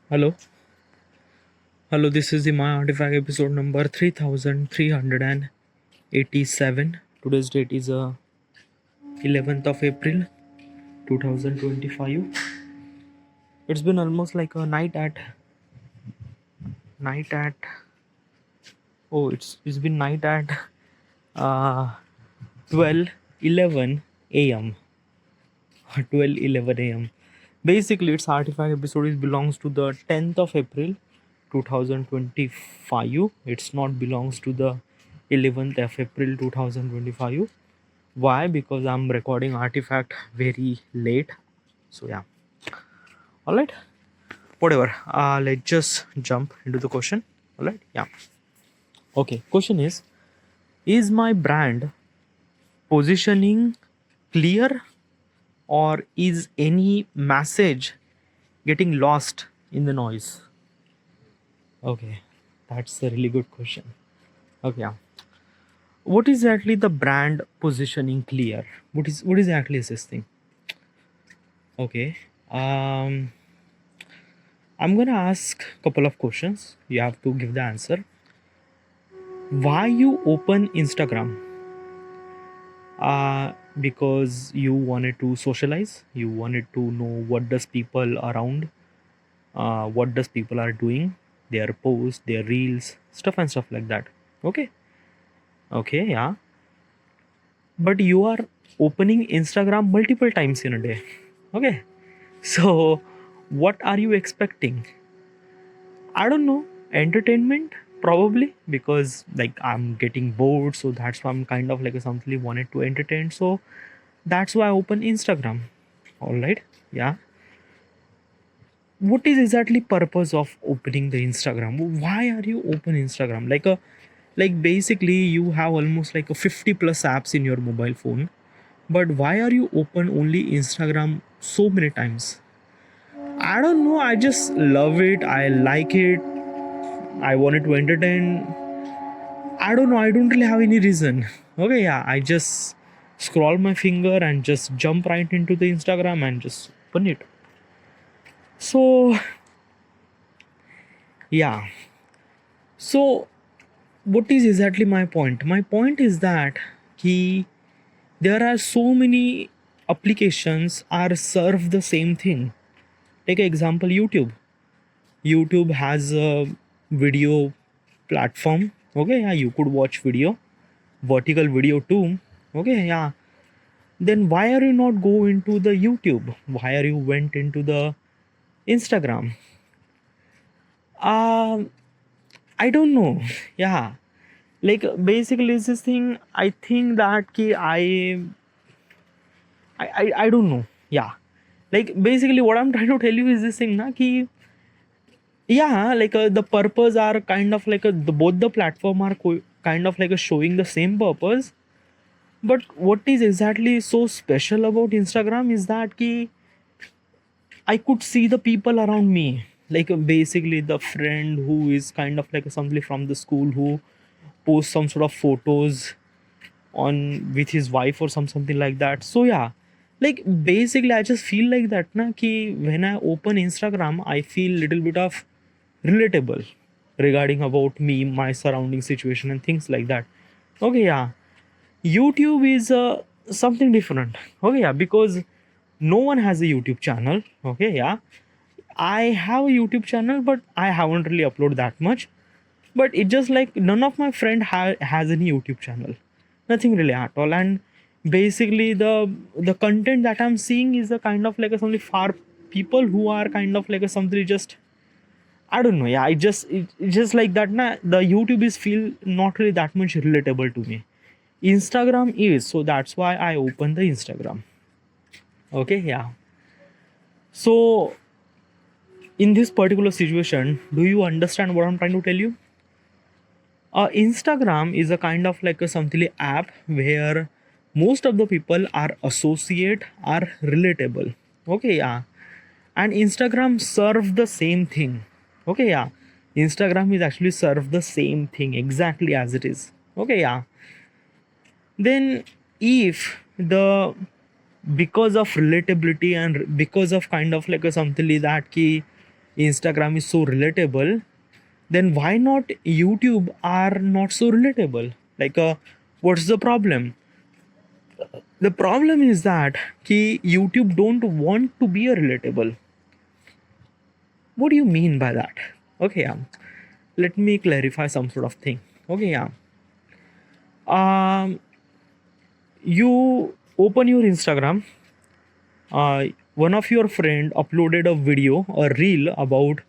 Hello, hello. This is the My Artifact episode number 3387. Today's date is 11th of April 2025. It's been almost like a night at it's been night at uh 12:11 a.m. 12:11 a.m. Basically, its artifact episode belongs to the 10th of April 2025. It's not belongs to the 11th of April 2025. Why? Because I'm recording artifact very late. So yeah. All right. Whatever. Let's just jump into the question. All right. Yeah. Okay. Question is my brand positioning clear, or is any message getting lost in the noise? Okay, that's a really good question. Okay, yeah. What is actually the brand positioning clear? What is actually this thing? Okay. Um I'm gonna ask a couple of questions. You have to give the answer. Why you open Instagram? Because you wanted to socialize, you wanted to know what does people around, what does people are doing, their posts, their reels, stuff and stuff like that. Okay. Okay, yeah. But you are opening Instagram multiple times in a day. Okay. So what are you expecting? I don't know. Entertainment? Probably, because like I'm getting bored, so that's why I'm kind of like something wanted to entertain. So that's why I open Instagram. Alright. Yeah. What is exactly purpose of opening the Instagram? Why are you open Instagram? Like basically you have almost like a 50 plus apps in your mobile phone, but why are you open only Instagram so many times? I don't know, I just love it, I like it, I wanted to entertain. I don't know, I don't really have any reason. Okay, yeah, I just scroll my finger and just jump right into the Instagram and just open it. So yeah. So what is exactly my point? My point is that he there are so many applications are serve the same thing. Take an example, YouTube has a video platform. Okay, yeah, you could watch video, vertical video too. Okay, yeah. Then why are you not go into the YouTube? Why are you went into the Instagram? Um, I don't know. Yeah, like basically it's this thing. I think that I don't know. Yeah, like basically what I'm trying to tell you is this thing, na ki yeah, like the purpose are kind of like both the platform are kind of like showing the same purpose. But what is exactly so special about Instagram is that ki I could see the people around me, like basically the friend who is kind of like somebody from the school who posts some sort of photos on with his wife or something like that. So yeah, like basically I just feel like that na ki when I open Instagram I feel little bit of relatable regarding about me, my surrounding situation and things like that. Okay, yeah. YouTube is something different. Okay, yeah, because no one has a YouTube channel. Okay, yeah. I have a YouTube channel, but I haven't really uploaded that much. But it just like none of my friend has any YouTube channel, nothing really at all. And basically the content that I'm seeing is a kind of like a something far people who are kind of like a something just I don't know. Yeah, it's just like that. Na, the YouTube is feel not really that much relatable to me. Instagram is, so that's why I open the Instagram. Okay, yeah. So in this particular situation, do you understand what I'm trying to tell you? Instagram is a kind of like a something app where most of the people are associate are relatable. Okay, yeah. And Instagram serve the same thing. Okay, yeah. Instagram is actually serve the same thing exactly as it is. Okay, yeah. Then if the because of relatability and because of kind of like a something that key Instagram is so relatable, then why not YouTube are not so relatable? Like, what's the problem? The problem is that YouTube don't want to be a relatable. What do you mean by that? Okay, yeah. Let me clarify some sort of thing. Okay, yeah. Um, you open your Instagram. One of your friend uploaded a video, a reel about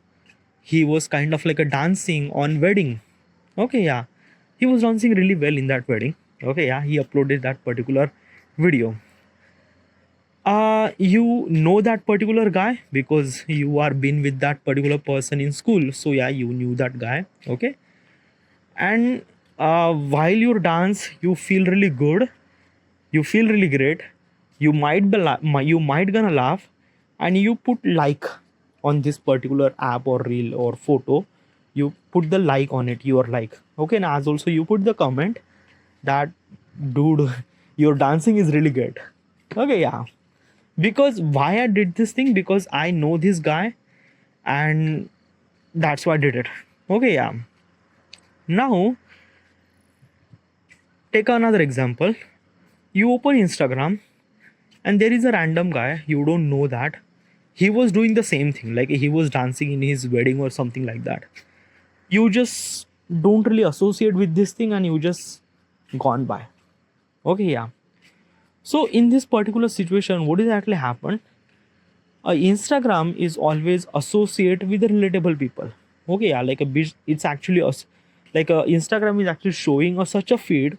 he was kind of like a dancing on wedding. Okay, yeah. He was dancing really well in that wedding. Okay, yeah. He uploaded that particular video. You know that particular guy because you are been with that particular person in school, so yeah, you knew that guy. Okay, and while you dance you feel really good, you feel really great, you might be you might gonna laugh, and you put like on this particular app or reel or photo, you put the like on it, you are like, okay, and as also you put the comment that dude your dancing is really good. Okay, yeah. Because why I did this thing, because I know this guy, and that's why I did it. Okay, yeah. Now take another example. You open Instagram and there is a random guy, you don't know that he was doing the same thing, like he was dancing in his wedding or something like that. You just don't really associate with this thing and you just gone by. Okay, yeah. So in this particular situation, what is actually happened? Instagram is always associated with the relatable people. Okay, yeah, like a bit, it's actually us, like Instagram is actually showing us such a feed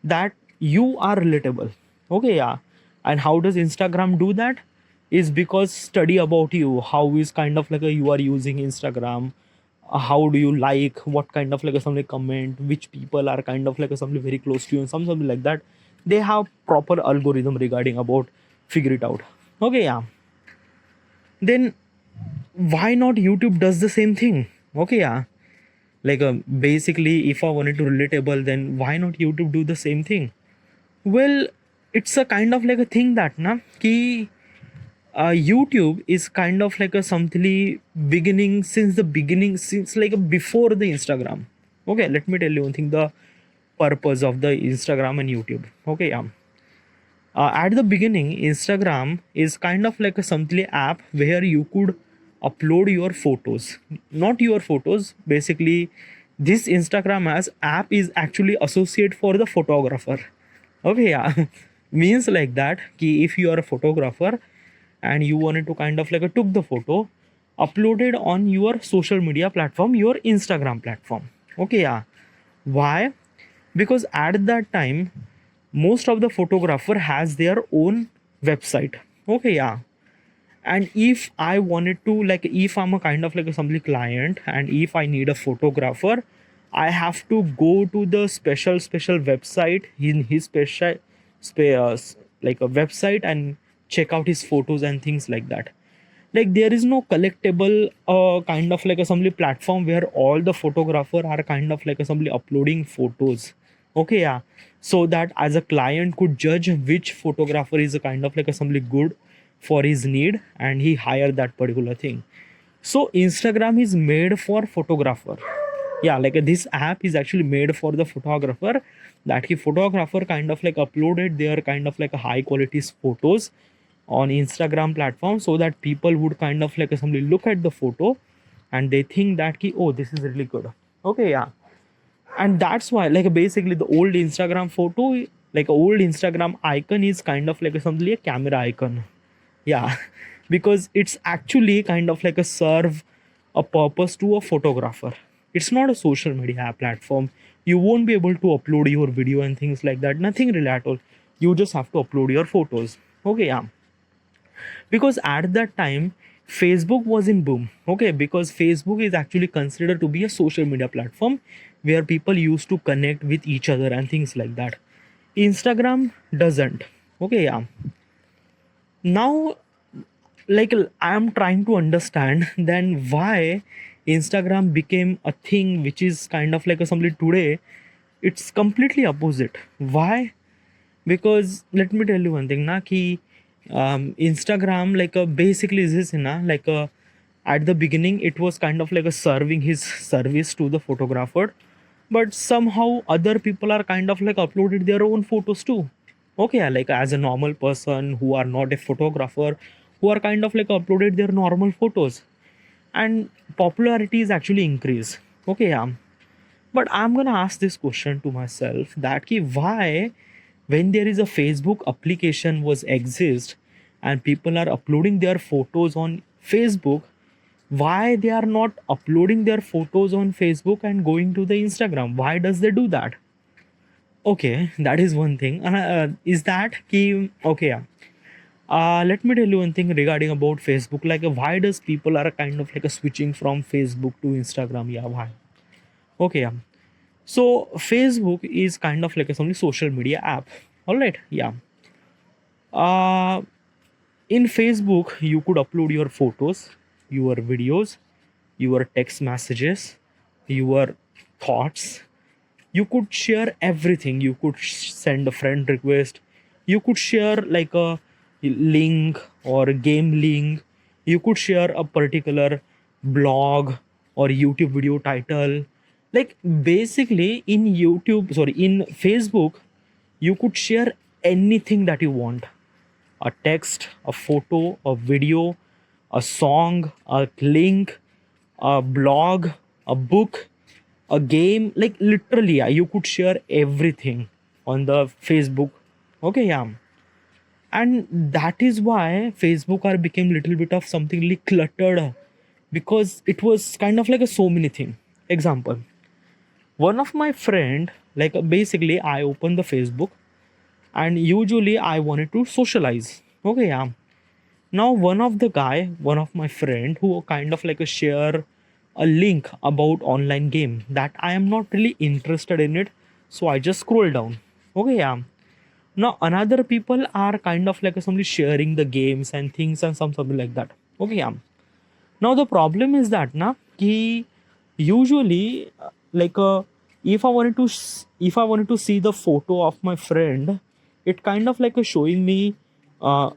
that you are relatable. Okay, yeah. And how does Instagram do that? Is because study about you, how is kind of like a, you are using Instagram, how do you like, what kind of like a something comment, which people are kind of like a something very close to you, and something like that. They have proper algorithm regarding about figure it out. Okay, yeah. Then why not YouTube does the same thing? Okay, yeah. Like basically if I wanted to relatable, then why not YouTube do the same thing? Well, it's a kind of like a thing that na ki YouTube is kind of like a something beginning, since the beginning, since like before the Instagram. Okay, let me tell you one thing, the purpose of the Instagram and YouTube. Okay, yeah. At the beginning, Instagram is kind of like a something app where you could upload your photos, not your photos. Basically, this Instagram as app is actually associate for the photographer. Okay, yeah. Means like that ki if you are a photographer and you wanted to kind of like a took the photo, uploaded on your social media platform, your Instagram platform. Okay, yeah. Why? Because at that time most of the photographer has their own website. Okay, yeah. And if I wanted to, like if I'm a kind of like a somebody client and if I need a photographer, I have to go to the special website in his like a website and check out his photos and things like that. Like there is no collectible kind of like a assembly platform where all the photographer are kind of like assembly uploading photos. Okay, yeah. So that as a client could judge which photographer is a kind of like assembly good for his need and he hire that particular thing. So Instagram is made for photographer. Yeah, like this app is actually made for the photographer, that he photographer kind of like uploaded their kind of like a high quality photos on Instagram platform, so that people would kind of like somebody look at the photo and they think that ki, oh, this is really good. Okay, yeah. And that's why like basically the old Instagram photo, like old Instagram icon is kind of like something a camera icon. Yeah. Because it's actually kind of like a serve a purpose to a photographer. It's not a social media platform. You won't be able to upload your video and things like that, nothing really at all. You just have to upload your photos. Okay, yeah. Because at that time Facebook was in boom. Okay, because Facebook is actually considered to be a social media platform where people used to connect with each other and things like that. Instagram doesn't. Okay, yeah. Now like I am trying to understand then why Instagram became a thing which is kind of like a something today. It's completely opposite. Why? Because let me tell you one thing na ki Instagram like basically is this na like At the beginning it was kind of like a serving his service to the photographer, but somehow other people are kind of like uploaded their own photos too. Okay, yeah, like as a normal person who are not a photographer, who are kind of like uploaded their normal photos, and popularity is actually increased. Okay, yeah, but I'm gonna ask this question to myself that ki why, when there is a Facebook application was exist and people are uploading their photos on Facebook, why they are not uploading their photos on Facebook and going to the Instagram? Why does they do that? Okay, that is one thing. Is that ki okay? Yeah. Let me tell you one thing regarding about Facebook. Like, why does people are kind of like a switching from Facebook to Instagram? Yeah, why? Okay, yeah. So Facebook is kind of like a only social media app. All right, yeah. Uh, in Facebook, you could upload your photos, your videos, your text messages, your thoughts. You could share everything. You could send a friend request. You could share like a link or a game link. You could share a particular blog or YouTube video title. Like basically in YouTube, sorry, in Facebook, you could share anything that you want: a text, a photo, a video, a song, a link, a blog, a book, a game. Like literally, yeah, you could share everything on the Facebook. Okay, yeah. And that is why Facebook are became little bit of something like cluttered, because it was kind of like a so many thing. Example, one of my friend, like basically I opened the Facebook and usually I wanted to socialize. Okay, yeah. Now one of my friend who kind of like a share a link about online game that I am not really interested in it, so I just scroll down. Okay, yeah. Now another people are kind of like somebody sharing the games and things and something like that. Okay, yeah. Now the problem is that na ki usually if if I wanted to see the photo of my friend, it kind of like a showing me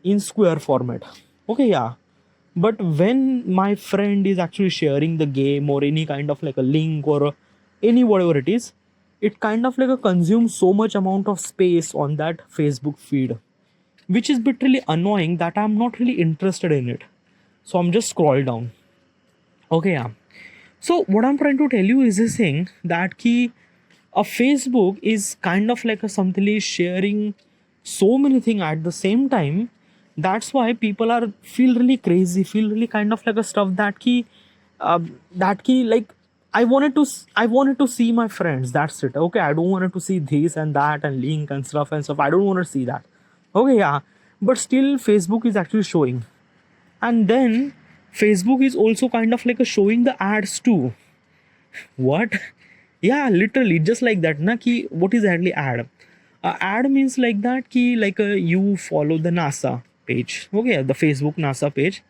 in square format. Okay, yeah. But when my friend is actually sharing the game or any kind of like a link or any whatever it is, it kind of like a consumes so much amount of space on that Facebook feed, which is bit really annoying that I'm not really interested in it. So I'm just scroll down. Okay, yeah. So what I'm trying to tell you is this thing that key a Facebook is kind of like a something sharing so many things at the same time. That's why people are feel really crazy, feel really kind of like a stuff that key like I wanted to see my friends. That's it. Okay, I don't want to see this and that and link and stuff and stuff. I don't want to see that. Okay, yeah. But still, Facebook is actually showing, and then Facebook is also kind of like a showing the ads too. What? Yeah, literally just like that na ki what is actually ad. Ad means like that ki like you follow the NASA page. Okay, the Facebook NASA page.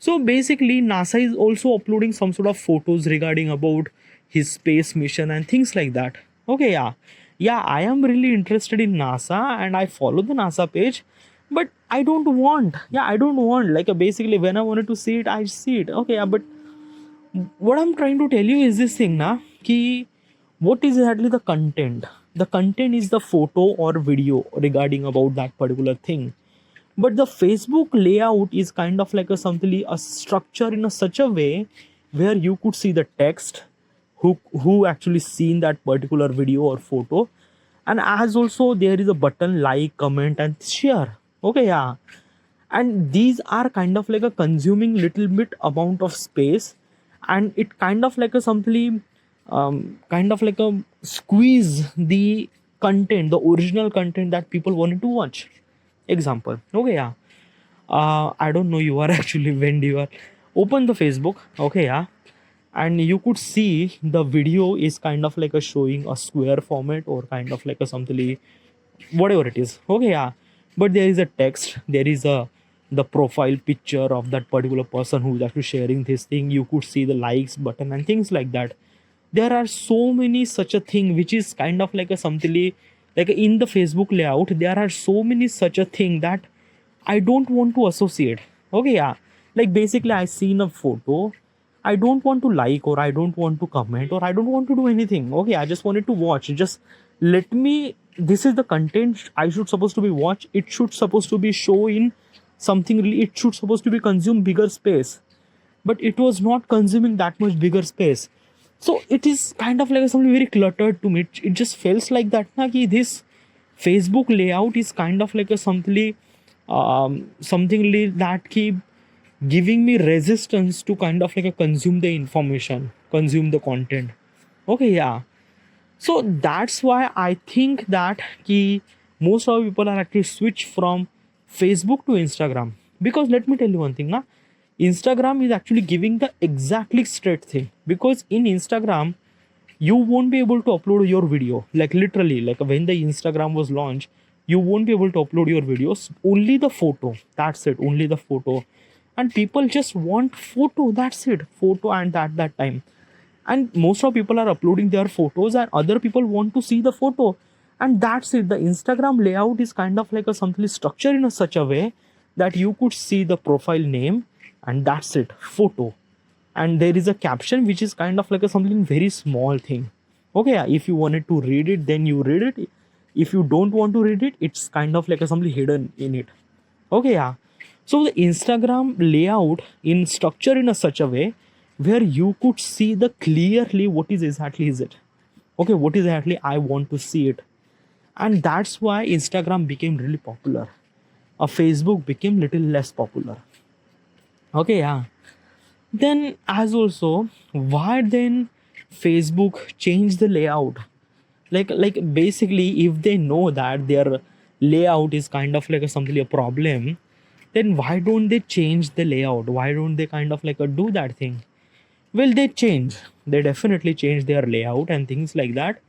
So basically NASA is also uploading some sort of photos regarding about his space mission and things like that. Okay, yeah. Yeah, I am really interested in NASA and I follow the NASA page, but I don't want, yeah, I don't want like basically when I wanted to see it I see it. Okay, yeah, but what I'm trying to tell you is this thing na ki what is exactly the content. The content is the photo or video regarding about that particular thing, but the Facebook layout is kind of like a something a structure in a such a way where you could see the text, who actually seen that particular video or photo, and as also there is a button like, comment and share. Okay, yeah. And these are kind of like a consuming little bit amount of space, and it kind of like a something kind of like a squeeze the content, the original content that people wanted to watch. Example, okay, yeah. I don't know you are actually when you are open the Facebook. Okay, yeah. And you could see the video is kind of like a showing a square format or kind of like a something whatever it is. Okay, yeah. But there is a text, there is a the profile picture of that particular person who is actually sharing this thing. You could see the likes button and things like that. There are so many such a thing which is kind of like a something like in the Facebook layout. There are so many such a thing that I don't want to associate. Okay, yeah. Like basically I seen a photo, I don't want to like, or I don't want to comment, or I don't want to do anything. Okay, I just wanted to watch. Just let me, this is the content I should supposed to be watch. It should supposed to be show in something really, it should supposed to be consume bigger space, but it was not consuming that much bigger space. So it is kind of like something very cluttered to me. It just feels like that na, ki this Facebook layout is kind of like a something that keep giving me resistance to kind of like a consume the information, consume the content. Okay, yeah. So that's why I think that ki most of people are actually switch from Facebook to Instagram. Because let me tell you one thing, na, Instagram is actually giving the exactly straight thing. Because in Instagram, you won't be able to upload your video. Like literally, like when the Instagram was launched, you won't be able to upload your videos. Only the photo. That's it. Only the photo. And people just want photo. That's it. Photo and that time. And most of people are uploading their photos and other people want to see the photo, and that's it. The Instagram layout is kind of like a something structure in a such a way that you could see the profile name, and that's it, photo, and there is a caption which is kind of like a something very small thing. Okay, yeah, if you wanted to read it, then you read it. If you don't want to read it, it's kind of like a something hidden in it. Okay, yeah. So the Instagram layout in structure in a such a way where you could see the clearly what is exactly is it. Okay, what is exactly I want to see it. And that's why Instagram became really popular. Facebook became little less popular. Okay, yeah. Then as also, why then Facebook changed the layout? Like basically if they know that their layout is kind of like a something a problem, then why don't they change the layout? Why don't they kind of like do that thing? Well, they change. They definitely change their layout and things like that.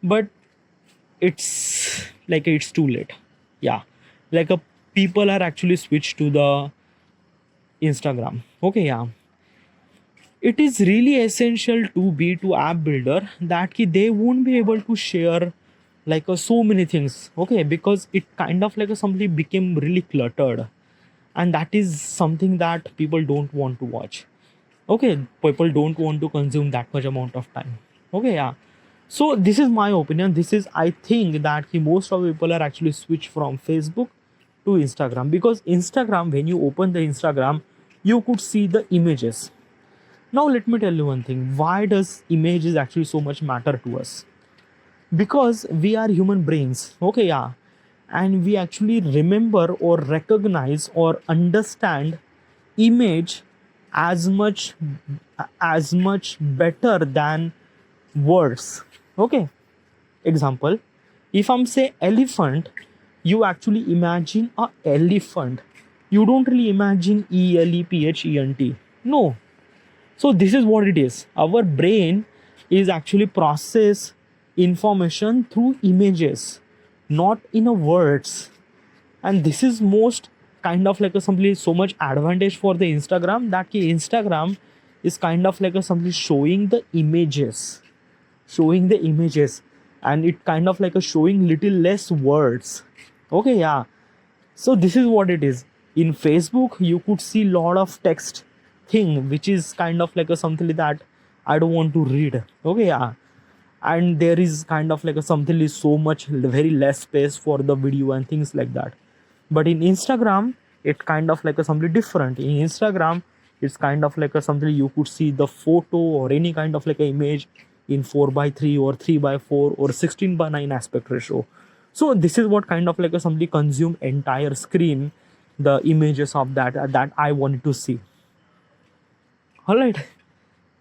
But it's like it's too late. Yeah. Like a people are actually switched to the Instagram. Okay, yeah. It is really essential to be to app builder that they won't be able to share like so many things. Okay, because it kind of like somebody became really cluttered, and that is something that people don't want to watch. Okay, people don't want to consume that much amount of time. Okay, yeah. So this is my opinion. This is, I think that most of people are actually switch from Facebook to Instagram, because Instagram, when you open the Instagram, you could see the images. Now let me tell you one thing, why does images actually so much matter to us? Because we are human brains. Okay, yeah. And we actually remember or recognize or understand image as much better than words. Okay, example, if I'm say elephant, you actually imagine a elephant. You don't really imagine elephant. No. So this is what it is. Our brain is actually process information through images, not in a words. And this is most kind of like a something so much advantage for the Instagram, that Instagram is kind of like a something showing the images, and it kind of like a showing little less words. Okay, yeah. So this is what it is. In Facebook you could see lot of text thing which is kind of like a something that I don't want to read. Okay, yeah. And there is kind of like a something is so much very less space for the video and things like that. But in Instagram, it kind of like a something different. In Instagram, it's kind of like a something you could see the photo or any kind of like a image in 4:3 or 3:4 or 16:9 aspect ratio. So this is what kind of like a somebody consume entire screen, the images of that I wanted to see. All right.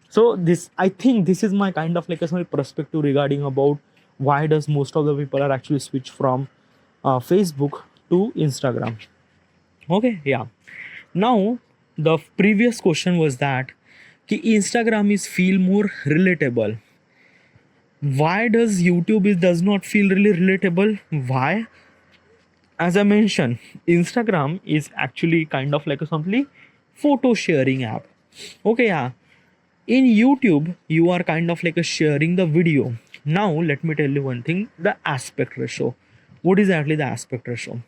So this, I think this is my kind of like a small perspective regarding about why does most of the people are actually switch from Facebook to Instagram. Okay, yeah. Now the previous question was that Instagram is feel more relatable. Why does YouTube does not feel really relatable? Why? As I mentioned, Instagram is actually kind of like a something photo sharing app. Okay, yeah. In YouTube, you are kind of like a sharing the video. Now, let me tell you one thing, the aspect ratio. What is actually the aspect ratio?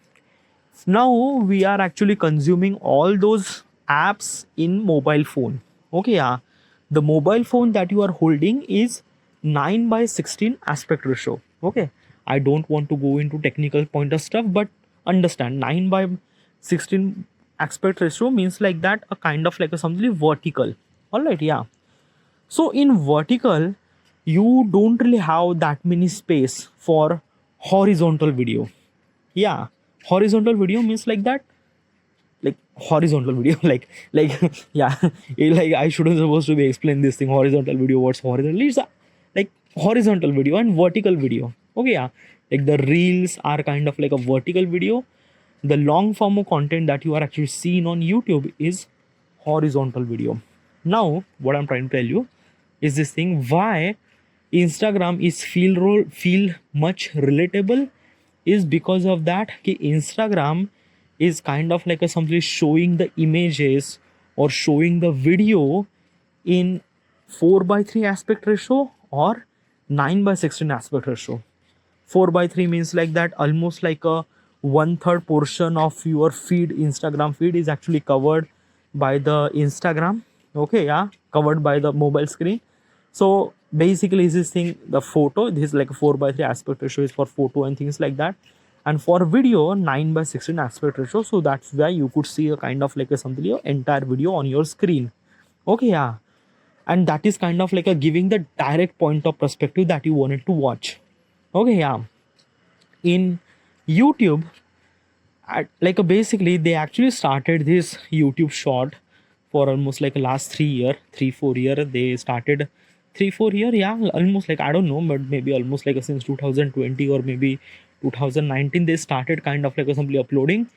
Now, we are actually consuming all those apps in mobile phone. Okay, yeah. The mobile phone that you are holding is 9 by 16 aspect ratio. Okay. I don't want to go into technical point of stuff, but understand 9 by 16 aspect ratio means like that a kind of like a something vertical. All right, yeah. So in vertical, you don't really have that many space for horizontal video. Yeah, horizontal video means like that, like horizontal video, like yeah, like I shouldn't supposed to be explain this thing. Horizontal video, what's horizontal? It's like horizontal video and vertical video. Okay, yeah, like the reels are kind of like a vertical video. The long form of content that you are actually seeing on YouTube is horizontal video. Now what I'm trying to tell you is this thing, why Instagram is feel much relatable is because of that कि Instagram is kind of like a simply showing the images or showing the video in 4 by 3 aspect ratio or 9 by 16 aspect ratio. 4 by 3 means like that almost like a one third portion of your feed, Instagram feed is actually covered by the Instagram. Okay, yeah, covered by the mobile screen. So basically is this thing the photo, this is like a 4 by 3 aspect ratio is for photo and things like that, and for video 9 by 16 aspect ratio. So that's why you could see a kind of like a something your entire video on your screen. Okay, yeah, and that is kind of like a giving the direct point of perspective that you wanted to watch. Okay, yeah. In YouTube, like basically they actually started this YouTube short for almost like last 3 year, 3 4 year. They started 3 4 year, yeah, almost like I don't know, but maybe almost like since 2020 or maybe 2019 they started kind of like simply uploading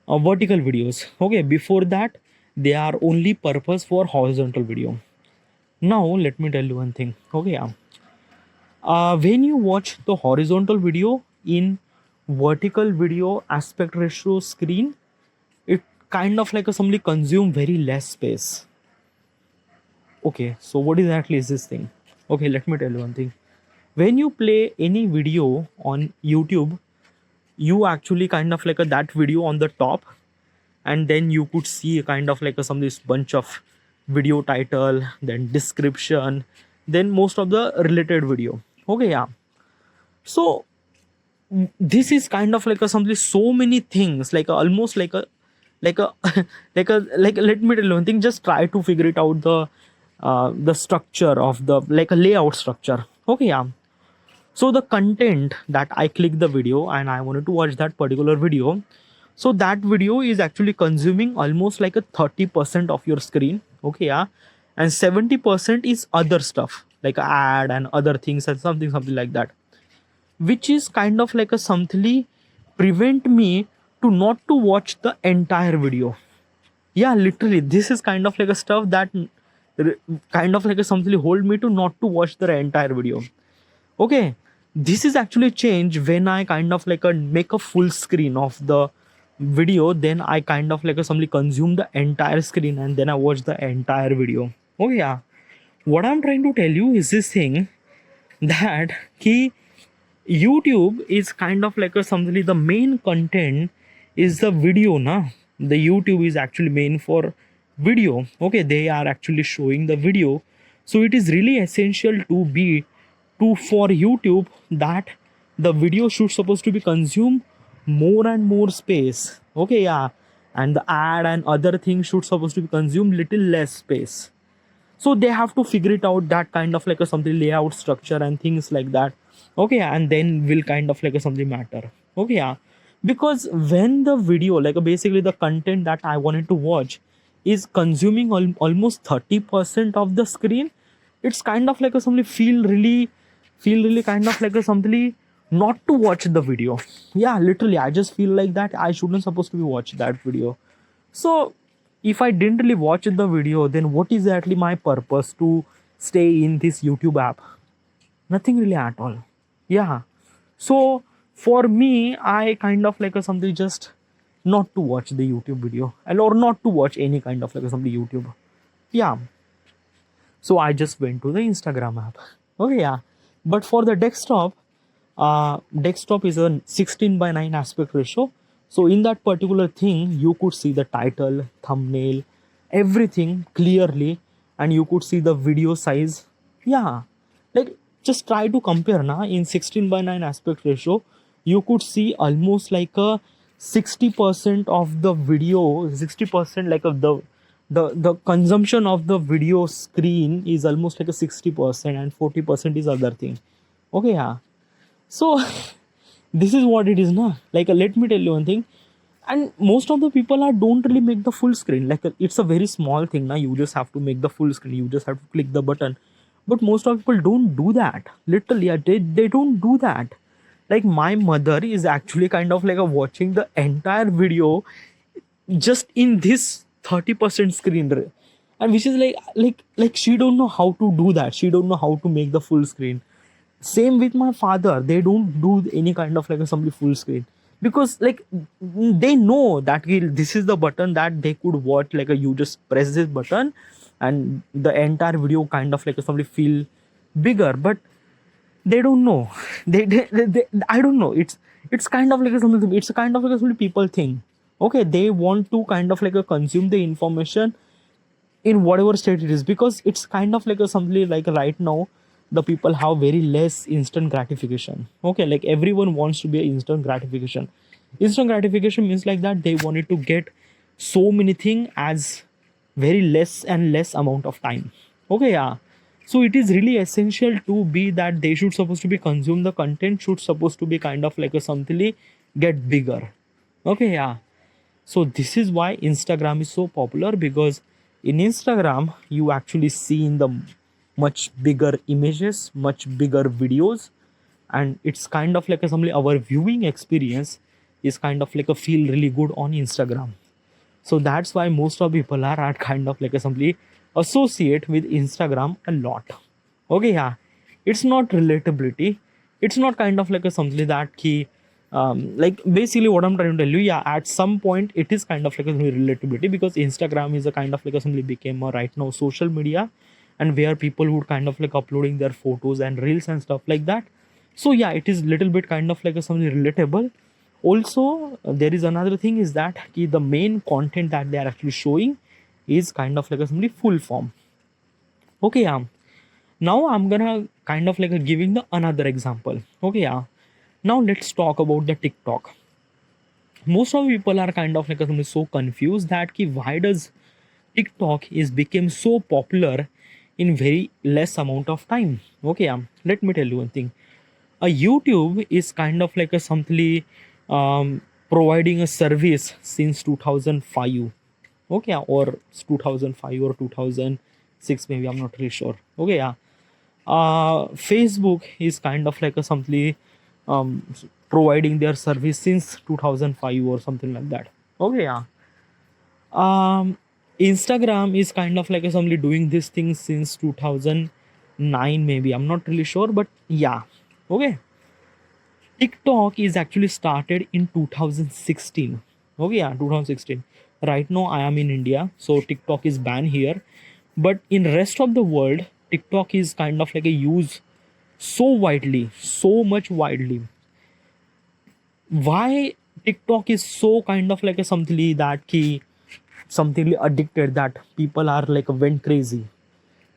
vertical videos. Okay, before that they are only purpose for horizontal video. Now let me tell you one thing. Okay, yeah. When you watch the horizontal video in vertical video aspect ratio screen, it kind of like a simply consume very less space. Okay, so what exactly is this thing? Okay, let me tell you one thing. When you play any video on YouTube, you actually kind of like a that video on the top, and then you could see a kind of like a some this bunch of video title, then description, then most of the related video. Okay, yeah. So this is kind of like a something so many things like almost like a like let me tell you one thing, just try to figure it out the structure of the like a layout structure. Okay, yeah. So the content that I click the video and I wanted to watch that particular video, so that video is actually consuming almost like a 30% of your screen. Okay, yeah, and 70% is other stuff like ad and other things and something like that, which is kind of like a something prevent me to not to watch the entire video. Yeah, literally this is kind of like a stuff that kind of like a something hold me to not to watch the entire video. Okay, this is actually change when I kind of like a make a full screen of the video, then I kind of like a something consume the entire screen and then I watch the entire video. Oh yeah, what I'm trying to tell you is this thing, that key YouTube is kind of like a something, the main content is the video na. The YouTube is actually main for video. Okay, they are actually showing the video. So it is really essential to be to for YouTube that the video should supposed to be consume more and more space. Okay, yeah. And the ad and other things should supposed to be consume little less space. So they have to figure it out that kind of like a something layout structure and things like that. Okay, and then will kind of like a something matter. Okay, yeah, because when the video like basically the content that I wanted to watch is consuming almost 30% of the screen, it's kind of like a something feel really kind of like a something not to watch the video. Yeah, literally I just feel like that I shouldn't supposed to be watch that video. So if I didn't really watch the video, then what is actually my purpose to stay in this YouTube app? Nothing really at all. Yeah. So for me, I kind of like a something just not to watch the YouTube video or not to watch any kind of like a something YouTube. Yeah. So I just went to the Instagram app. Okay, yeah. But for the desktop is a 16 by 9 aspect ratio. So in that particular thing, you could see the title, thumbnail, everything clearly, and you could see the video size. Yeah, like just try to compare now in 16:9 aspect ratio. You could see almost like a 60% of the video, 60% like of the consumption of the video screen is almost like a 60%, and 40% is other thing. Okay, yeah. So this is what it is now. Like let me tell you one thing, and most of the people are don't really make the full screen. Like it's a very small thing now, you just have to make the full screen, you just have to click the button. But most of people don't do that, literally. They don't do that. Like my mother is actually kind of like a watching the entire video just in this 30% and which is like she don't know how to do that, she don't know how to make the full screen. Same with my father, they don't do any kind of like assembly full screen, because like they know that this is the button that they could watch, like you just press this button and the entire video kind of like assembly feel bigger. But they don't know. They I don't know, it's kind of like something, it's a kind of like a something people think. Okay, they want to kind of like a consume the information in whatever state it is, because it's kind of like a something like right now the people have very less instant gratification. Okay, like everyone wants to be a instant gratification. Instant gratification means like that they wanted to get so many things as very less and less amount of time. Okay, yeah. So it is really essential to be that they should supposed to be consume the content should supposed to be kind of like a something get bigger. Okay, yeah. So this is why Instagram is so popular, because in Instagram you actually see in the much bigger images, much bigger videos, and it's kind of like a something our viewing experience is kind of like a feel really good on Instagram. So that's why most of people are at kind of like a simply associate with Instagram a lot. Okay, yeah. It's not relatability. It's not kind of like a something that key. Like basically what I'm trying to tell you, yeah, at some point it is kind of like a relatability, because Instagram is a kind of like a simply became a right now social media, and where people would kind of like uploading their photos and reels and stuff like that. So yeah, it is little bit kind of like a something relatable. Also there is another thing is that the main content that they are actually showing is kind of like a simply full form. Okay, now I'm gonna kind of like a giving the another example. Okay, yeah. Now let's talk about the TikTok. Most of people are kind of like a simply so confused that why does TikTok is became so popular in very less amount of time. Okay, let me tell you one thing. A YouTube is kind of like a something providing a service since 2005. Okay, or 2005 or 2006 maybe, I'm not really sure. Okay, yeah. Facebook is kind of like a something um, providing their service since 2005 or something like that. Okay, yeah. Instagram is kind of like a somebody doing this thing since 2009 maybe, I'm not really sure, but yeah. Okay, TikTok is actually started in 2016. Okay, yeah, 2016. Right now I am in India, so TikTok is banned here. But in rest of the world, TikTok is kind of like a use so widely, so much widely. Why TikTok is so kind of like a something that key something addicted that people are like went crazy?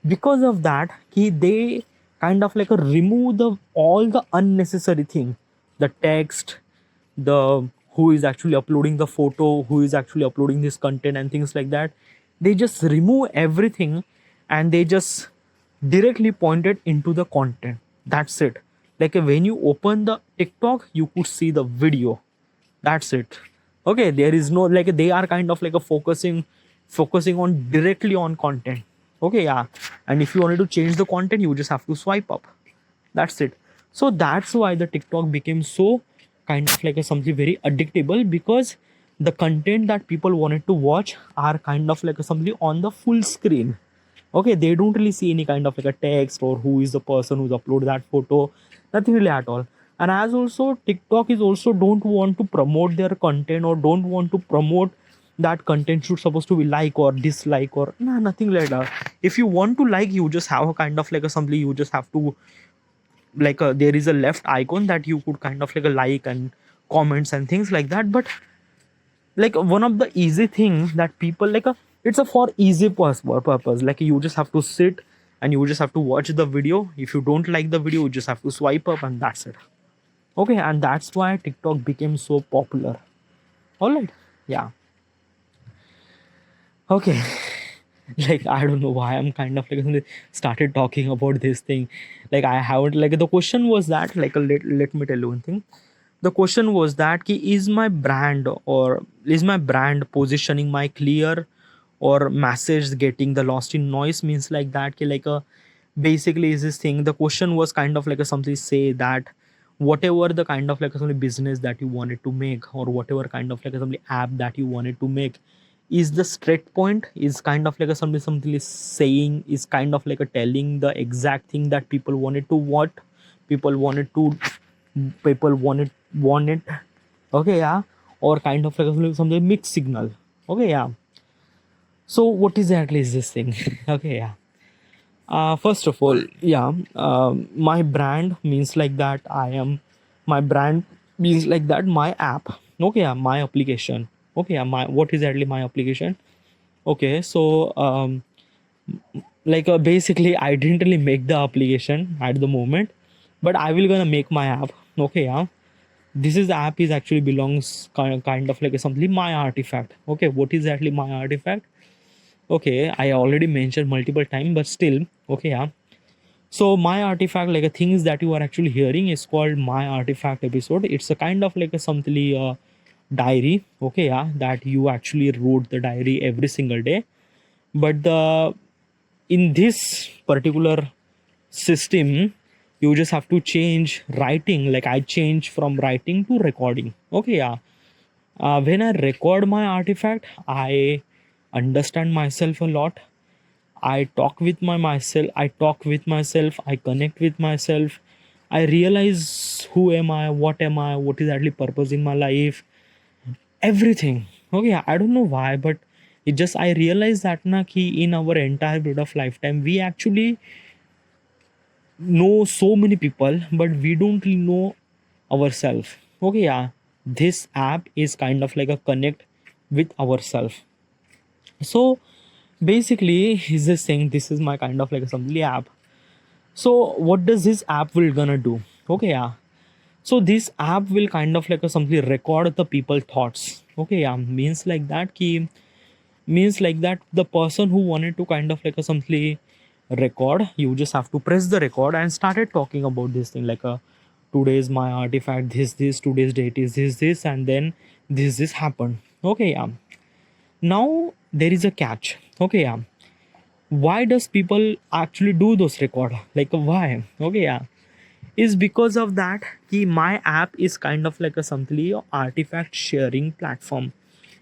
Because of that they kind of like remove the all the unnecessary thing, the text, the who is actually uploading the photo, who is actually uploading this content and things like that. They just remove everything and they just directly point it into the content. That's it. Like when you open the TikTok, you could see the video. That's it. Okay, there is no like they are kind of like a focusing on directly on content. Okay, yeah. And if you wanted to change the content, you just have to swipe up. That's it. So that's why the TikTok became so kind of like a something very addictable, because the content that people wanted to watch are kind of like a something on the full screen. Okay, they don't really see any kind of like a text or who is the person who's uploaded that photo, nothing really at all. And as also TikTok is also don't want to promote their content or don't want to promote that content should supposed to be like or dislike or nah, nothing like that. If you want to like, you just have a kind of like a something, you just have to like there is a left icon that you could kind of like and comments and things like that. But like one of the easy things that people like It's a for easy purpose. Like you just have to sit and you just have to watch the video. If you don't like the video, you just have to swipe up and that's it. Okay, and that's why TikTok became so popular. All right. Yeah. Okay. Like I don't know why I'm kind of like started talking about this thing. Like I haven't like the question was that like let me tell you one thing. The question was that ki, is my brand positioning my clear or message getting the lost in noise, means like that ki, like a basically is this thing. The question was kind of like a something say that whatever the kind of like a some business that you wanted to make or whatever kind of like a some app that you wanted to make, is the straight point is kind of like a something is saying, is kind of like a telling the exact thing that people wanted to what people wanted to people want it. Okay, yeah. Or kind of like something mixed signal. Okay, yeah. So what exactly is this thing? Okay, yeah. First of all, yeah, my brand means like that I am, my brand means like that my app. Okay, yeah, my application. Okay, yeah, my what is exactly my application? Okay, so basically I didn't really make the application at the moment, but I will gonna make my app. Okay, yeah. This is app is actually belongs kind of like a something my artifact. Okay, what is actually my artifact? Okay, I already mentioned multiple time, but still, okay, yeah. So my artifact, like a things that you are actually hearing, is called my artifact episode. It's a kind of like a something diary. Okay, yeah, that you actually wrote the diary every single day. But the in this particular system, you just have to change writing. Like I change from writing to recording. Okay, yeah. When I record my artifact, I understand myself a lot. I talk with myself. I talk with myself. I connect with myself. I realize who am I, what am I, what is actually purpose in my life, everything. Okay, I don't know why, but it just I realize that na ki in our entire period of lifetime, we actually know so many people, but we don't really know ourselves. Okay, yeah. This app is kind of like a connect with ourselves. So basically, he's just saying this is my kind of like a assembly app. So what does this app will gonna do? Okay, yeah. So this app will kind of like a simply record the people thoughts. Okay, yeah. Means like that key means like that the person who wanted to kind of like a simply record, you just have to press the record and started talking about this thing like a today's my artifact, this today's date is this and then this happened. Okay, yeah. Now there is a catch. Okay, yeah. Why does people actually do those record? Like why? Okay, yeah. Is because of that my app is kind of like a something artifact sharing platform.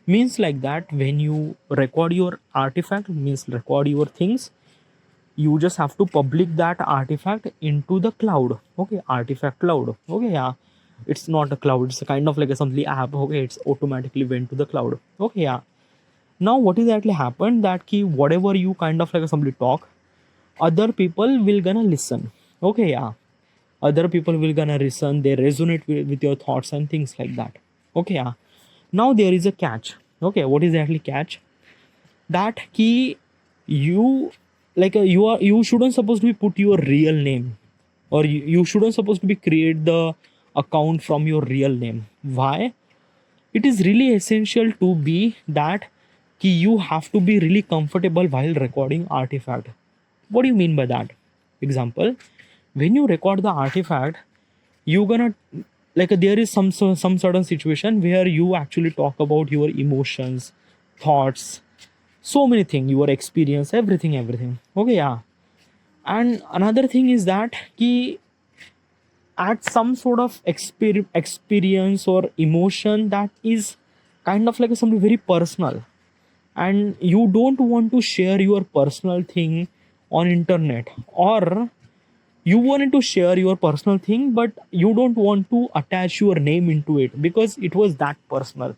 Means like that when you record your artifact, means record your things, you just have to public that artifact into the cloud. Okay, artifact cloud. Okay, yeah. It's not a cloud, it's a kind of like a something app. Okay, it's automatically went to the cloud. Okay, yeah. Now what is actually happened that key whatever you kind of like somebody talk, other people will gonna listen. Okay, yeah. Other people will gonna listen, they resonate with your thoughts and things like that. Okay, yeah. Now there is a catch. Okay, what is actually catch? That key you you shouldn't supposed to be put your real name, or you shouldn't supposed to be create the account from your real name. Why? It is really essential to be that you have to be really comfortable while recording artifact. What do you mean by that? Example, when you record the artifact, you gonna like there is some certain situation where you actually talk about your emotions, thoughts, so many things, your experience, everything. Okay, yeah. And another thing is that ki at some sort of experience or emotion that is kind of like something very personal, and you don't want to share your personal thing on internet, or you wanted to share your personal thing but you don't want to attach your name into it because it was that personal.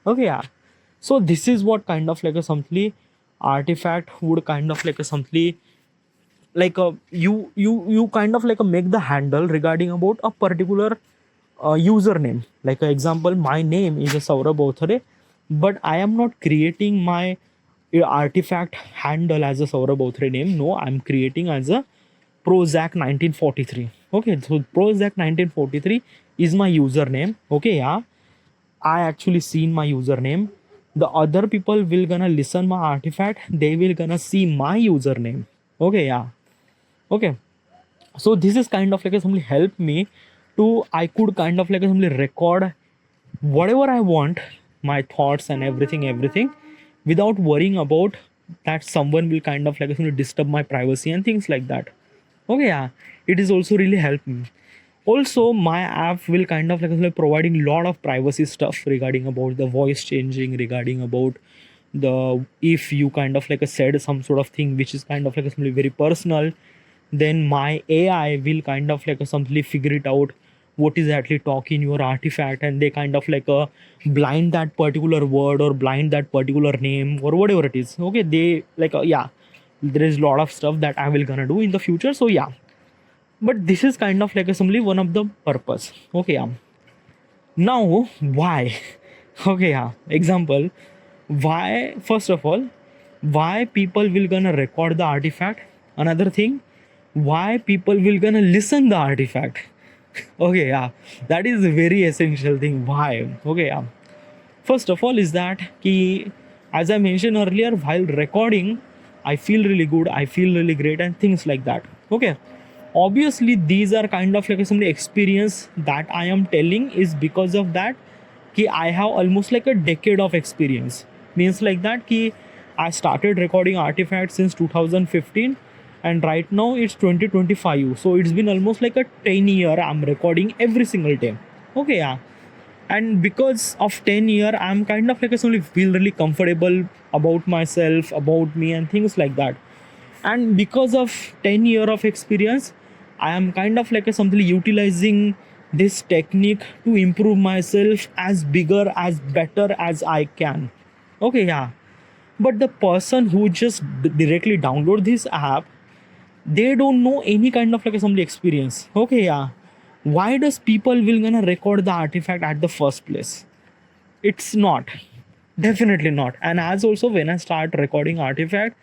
Okay, yeah. So this is what kind of like a something artifact would kind of like a something like a you kind of like a make the handle regarding about a particular username. Like example, my name is a Saurabh Othare, but I am not creating my artifact handle as a Saurabh Bautre name. No, I'm creating as a Prozac 1943. Okay, so Prozac 1943 is my username. Okay, yeah, I actually seen my username. The other people will gonna listen my artifact. They will gonna see my username. Okay, yeah. Okay, so this is kind of like a simply help me to I could kind of like a simply record whatever I want, my thoughts and everything, without worrying about that someone will kind of like a simply disturb my privacy and things like that. Okay, yeah, it is also really helped me. Also, my app will kind of like providing lot of privacy stuff regarding about the voice changing, regarding about the if you kind of like a said some sort of thing which is kind of like a simply very personal, then my AI will kind of like a simply figure it out what is actually talking your artifact, and they kind of like a blind that particular word or blind that particular name or whatever it is. Okay, they like yeah, there is a lot of stuff that I will gonna do in the future. So yeah, but this is kind of like a simply one of the purpose. Okay, yeah. Now why? Okay, yeah. Example, why first of all, why people will gonna record the artifact? Another thing, why people will gonna listen the artifact? Okay, yeah. That is a very essential thing. Why? Okay, yeah. First of all is that ki, as I mentioned earlier, while recording, I feel really good, I feel really great and things like that. Okay, obviously these are kind of like some experience that I am telling is because of that ki I have almost like a decade of experience. Means like that ki I started recording artifacts since 2015 and right now it's 2025. So it's been almost like a 10 year I'm recording every single day. Okay, yeah. And because of 10 year I'm kind of like a suddenly feel really comfortable about myself, about me and things like that. And because of 10 year of experience, I am kind of like a something utilizing this technique to improve myself as bigger as better as I can. Okay, yeah. But the person who just directly download this app, they don't know any kind of like assembly experience. Okay, yeah. Why does people will gonna record the artifact at the first place? It's not, definitely not. And as also when I start recording artifact,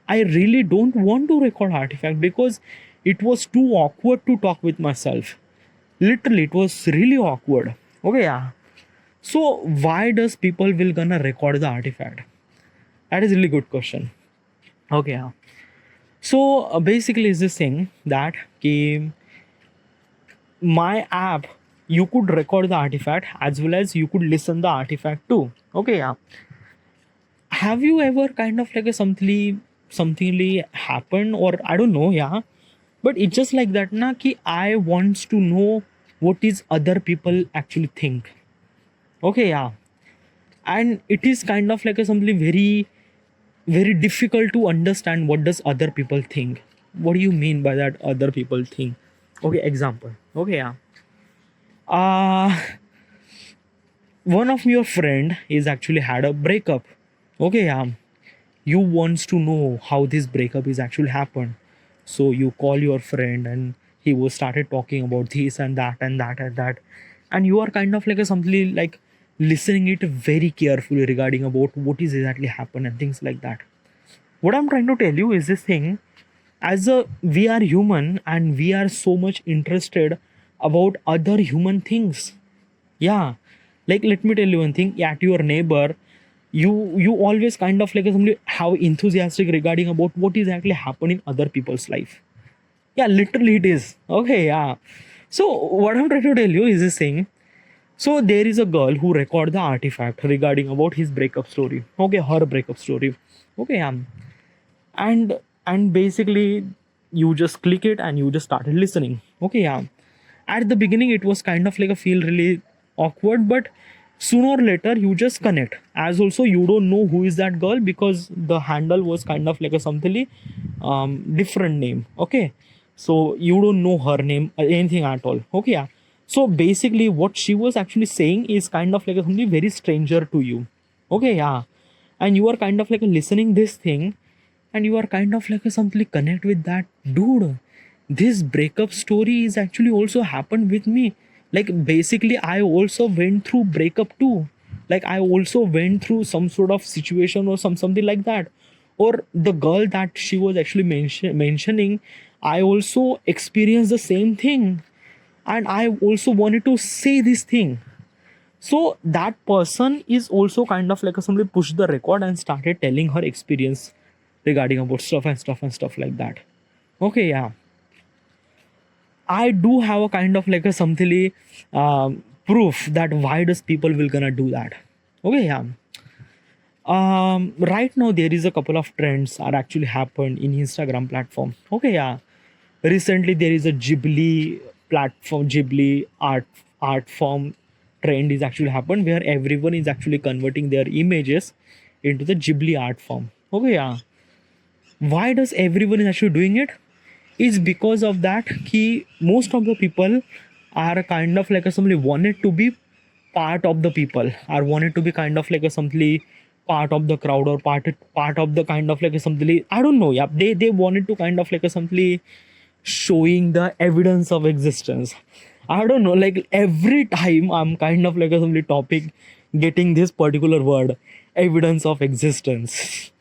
I really don't want to record artifact because it was too awkward to talk with myself. Literally it was really awkward. Okay, yeah. So why does people will gonna record the artifact? That is a really good question. Okay, yeah. So basically is this thing that ki, my app, you could record the artifact as well as you could listen the artifact too. Okay, yeah. Have you ever kind of like a somethingly happened, or I don't know, yeah, but it's just like that na ki I wants to know what is other people actually think. Okay, yeah. And it is kind of like a something very difficult to understand what does other people think. What do you mean by that other people think? Okay, example. Okay, yeah. uh One of your friend is actually had a breakup. Okay, yeah. You wants to know how this breakup is actually happened. So you call your friend and he was started talking about this and that and that and that, and you are kind of like a something like listening it very carefully regarding about what is exactly happened and things like that. What I'm trying to tell you is this thing, as a we are human and we are so much interested about other human things. Yeah, like let me tell you one thing, at your neighbor, you always kind of like somebody how enthusiastic regarding about what is actually happening in other people's life. Yeah, literally it is. Okay, yeah. So what I'm trying to tell you is this thing. So there is a girl who record the artifact regarding about his breakup story. Okay, her breakup story. Okay, and basically you just click it and you just started listening. Okay, yeah. At the beginning it was kind of like a feel really awkward, but sooner or later you just connect. As also you don't know who is that girl because the handle was kind of like a something different name. Okay, so you don't know her name anything at all. Okay, yeah. So basically what she was actually saying is kind of like a something very stranger to you. Okay, yeah. And you are kind of like listening this thing, and you are kind of like something connect with that dude. This breakup story is actually also happened with me. Like basically I also went through breakup too. Like I also went through some sort of situation or something like that. or the girl that she was actually mentioning, I also experienced the same thing, and I also wanted to say this thing. So that person is also kind of like a, somebody pushed the record and started telling her experience regarding about stuff and stuff and stuff like that. Okay, yeah, I do have a kind of like a something proof that why does people will gonna do that. Okay, yeah. Right now there is a couple of trends are actually happened in Instagram platform. Okay, yeah. Recently there is a Ghibli platform, Ghibli art form trend is actually happened where everyone is actually converting their images into the Ghibli art form. Okay, yeah. Why does everyone is actually doing it? Is because of that he most of the people are kind of like a somebody wanted to be part of the people, or wanted to be kind of like a something part of the crowd, or part of the kind of like a something, I don't know, yeah, they wanted to kind of like a something showing the evidence of existence. I don't know, like every time I'm kind of like a something topic getting this particular word, evidence of existence.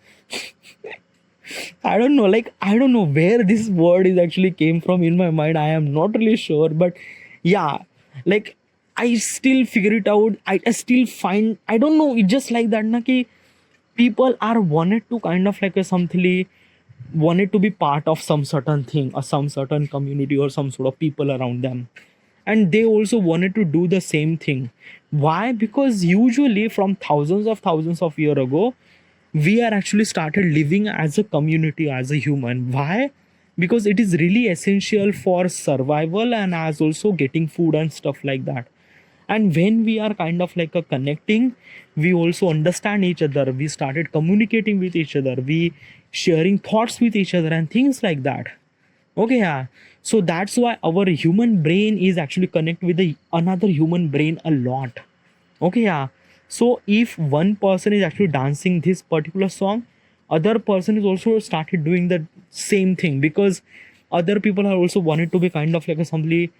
I don't know, like I don't know where this word is actually came from in my mind. I am not really sure, but yeah, like I still figure it out. I still find, I don't know. It's just like that, na ki people are wanted to kind of like a something, wanted to be part of some certain thing or some certain community or some sort of people around them, and they also wanted to do the same thing. Why? Because usually from thousands of year ago we are actually started living as a community, as a human. Why? Because it is really essential for survival and as also getting food and stuff like that. And when we are kind of like a connecting, we also understand each other, we started communicating with each other, we sharing thoughts with each other and things like that. Okay, yeah. So that's why our human brain is actually connect with the another human brain a lot. Okay, yeah. So if one person is actually dancing this particular song, other person is also started doing the same thing, because other people are also wanted to be kind of like a somebody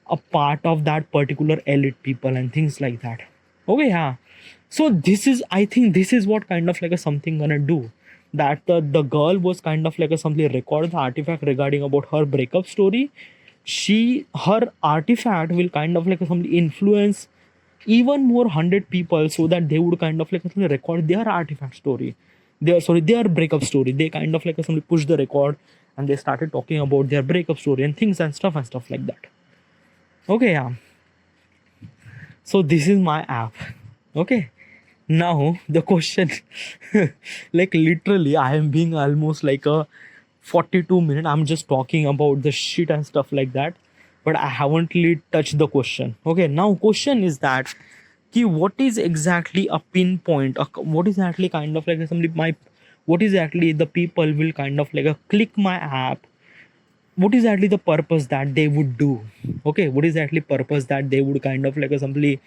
a part of that particular elite people and things like that. Okay, yeah. So this is, I think this is what kind of like a something gonna do, that the girl was kind of like a something record the artifact regarding about her breakup story. She, her artifact will kind of like a something influence even more 100 people, so that they would kind of like record their artifact story, their, sorry, their breakup story. They kind of like somebody push the record and they started talking about their breakup story and things and stuff like that. Okay, yeah. So this is my app. Okay, now the question, like literally I am being almost like a 42 minute, I'm just talking about the shit and stuff like that, but I haven't really touched the question. Okay, now question is that ki what is exactly a pinpoint, what is actually kind of like somebody my, what is actually the people will kind of like a click my app, what is actually the purpose that they would do. Okay, what is actually purpose that they would kind of like a simply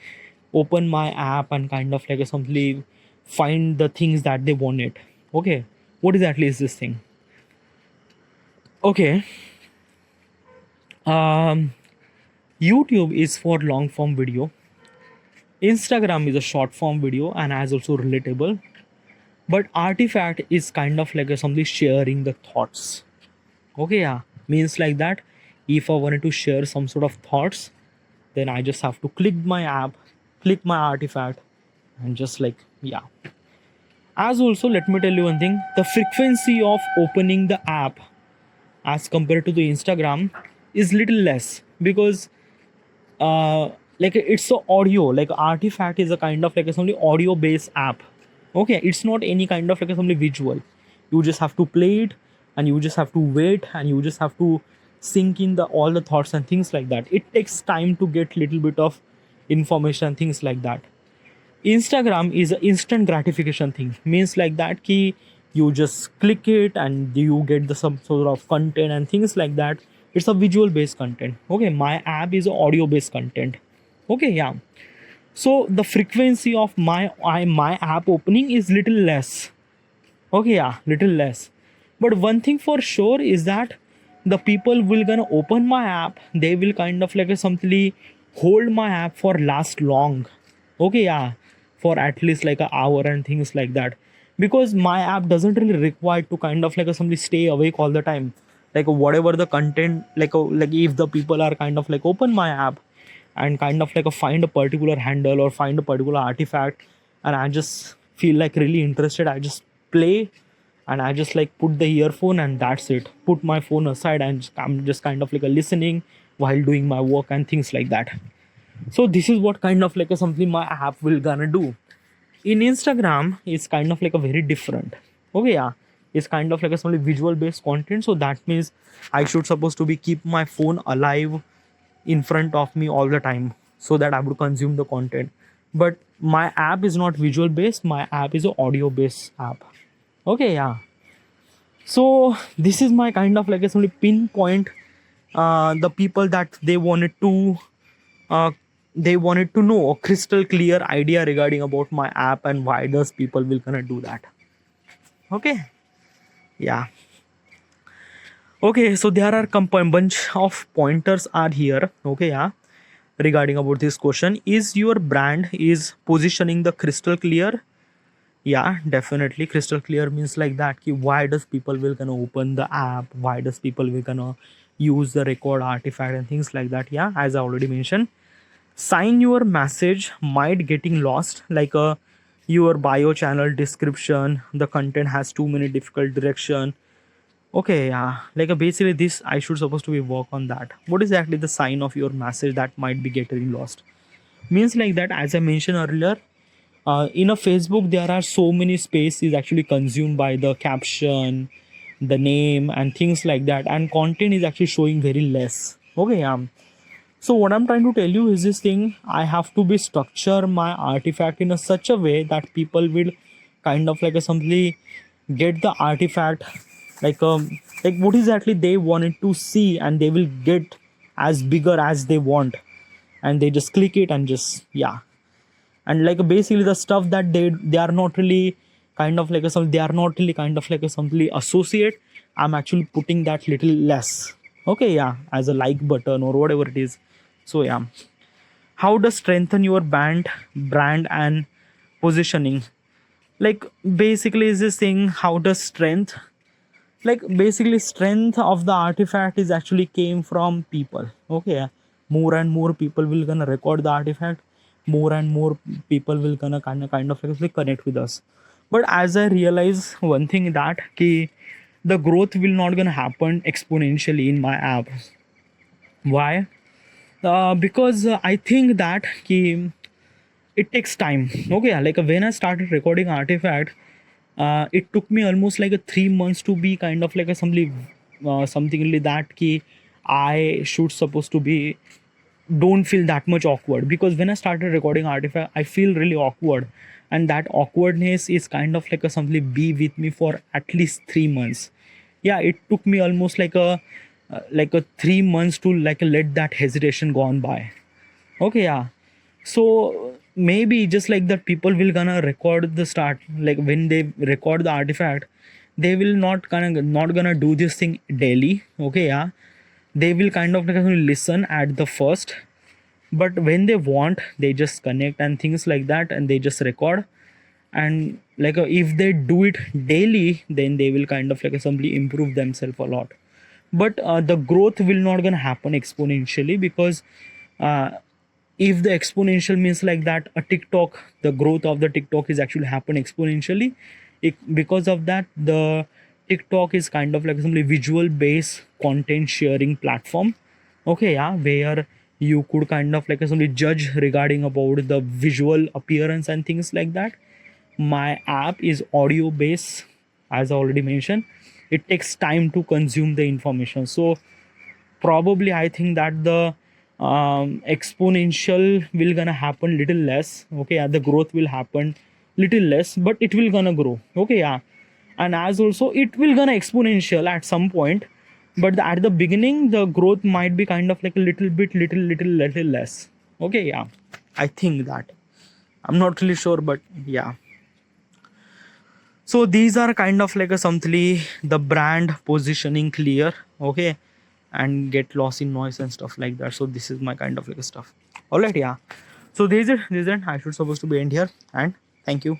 open my app and kind of like a simply find the things that they wanted. Okay, what exactly is this thing? Okay, um YouTube is for long form video, Instagram is a short form video and as also relatable, but artifact is kind of like a somebody sharing the thoughts. Okay, yeah, means like that if I wanted to share some sort of thoughts, then I just have to click my app, click my artifact, and just like, yeah. As also, let me tell you one thing, the frequency of opening the app as compared to the Instagram is little less, because uh like it's a audio, like artifact is a kind of like a something audio based app. Okay, it's not any kind of like a something visual. You just have to play it and you just have to wait and you just have to sink in the all the thoughts and things like that. It takes time to get little bit of information and things like that. Instagram is an instant gratification thing, means like that ki you just click it and you get the some sort of content and things like that. It's a visual based content. Okay, my app is audio based content. Okay, yeah. So the frequency of my app opening is little less. Okay, yeah, little less. But one thing for sure is that the people will gonna open my app, they will kind of like a simply hold my app for last long. Okay, yeah, for at least like an hour and things like that. because my app doesn't really require to kind of like simply stay awake all the time. Like whatever the content, like if the people are kind of like open my app and kind of like find a particular handle or find a particular artifact, and I just feel like really interested, I just play, and I just like put the earphone and that's it. Put my phone aside and I'm just kind of like a listening while doing my work and things like that. So this is what kind of like a something my app will gonna do. In Instagram, it's kind of like a very different. Okay, yeah, it's kind of like a something visual based content. So that means I should supposed to be keep my phone alive in front of me all the time so that I would consume the content. But my app is not visual based. My app is a audio based app. Okay, yeah. So this is my kind of like a simply pinpoint the people that uh, they wanted to know a crystal clear idea regarding about my app and why does people will gonna do that. Okay, yeah. Okay, so there are bunch of pointers are here. Okay, yeah, regarding about this question, is your brand is positioning the crystal clear? Yeah, definitely crystal clear means like that ki why does people will gonna open the app, why does people will gonna use the record artifact and things like that. Yeah, as I already mentioned, sign your message might getting lost, like your bio channel description, the content has too many difficult direction. Okay, yeah, like basically this I should supposed to be work on that. What is actually the sign of your message that might be getting lost? Means like that, as I mentioned earlier, in a Facebook there are so many space is actually consumed by the caption, the name and things like that, and content is actually showing very less. Okay, so what I'm trying to tell you is this thing, I have to be structure my artifact in a such a way that people will kind of like a simply get the artifact, like what exactly they wanted to see, and they will get as bigger as they want, and they just click it and just, yeah. And like basically the stuff that they are not really kind of like a some, they are not really kind of like a simply associate, I'm actually putting that little less. Okay, yeah, as a like button or whatever it is. So yeah, how does strengthen your brand and positioning? Like basically is this thing, how does strength, like basically strength of the artifact is actually came from people. Okay, yeah. More and more people will gonna record the artifact, more and more people will gonna kind of actually connect with us. But as I realize one thing, that ki the growth will not gonna happen exponentially in my app. Why? Because I think that ki it takes time. Okay, like when I started recording artifact, it took me almost like a 3 months to be kind of like a something like that ki I should supposed to be don't feel that much awkward, because when I started recording artifact I feel really awkward, and that awkwardness is kind of like a something be with me for at least 3 months. Yeah, it took me almost like a 3 months to like let that hesitation go on by. Okay, yeah. So maybe just like that people will gonna record the start, like when they record the artifact, they will not gonna do this thing daily. Okay, yeah, they will kind of like listen at the first, but when they want they just connect and things like that, and they just record. And like if they do it daily, then they will kind of like simply improve themselves a lot. But the growth will not gonna happen exponentially, because uh, if the exponential means like that a TikTok, the growth of the TikTok is actually happen exponentially. Because of that, the TikTok is kind of like simply visual based content sharing platform. Okay, yeah, where you could kind of like simply judge regarding about the visual appearance and things like that. My app is audio based, as I already mentioned. It takes time to consume the information. So probably I think that the exponential will gonna happen little less. Okay, yeah, the growth will happen little less, but it will gonna grow. Okay, yeah. And as also it will gonna exponential at some point, but at the beginning the growth might be kind of like a little bit little less. Okay, yeah, I think that, I'm not really sure, but yeah. So these are kind of like a something the brand positioning clear. Okay, and get lost in noise and stuff like that. So this is my kind of like a stuff. All right, yeah. So this is it. I should supposed to be end here, and thank you.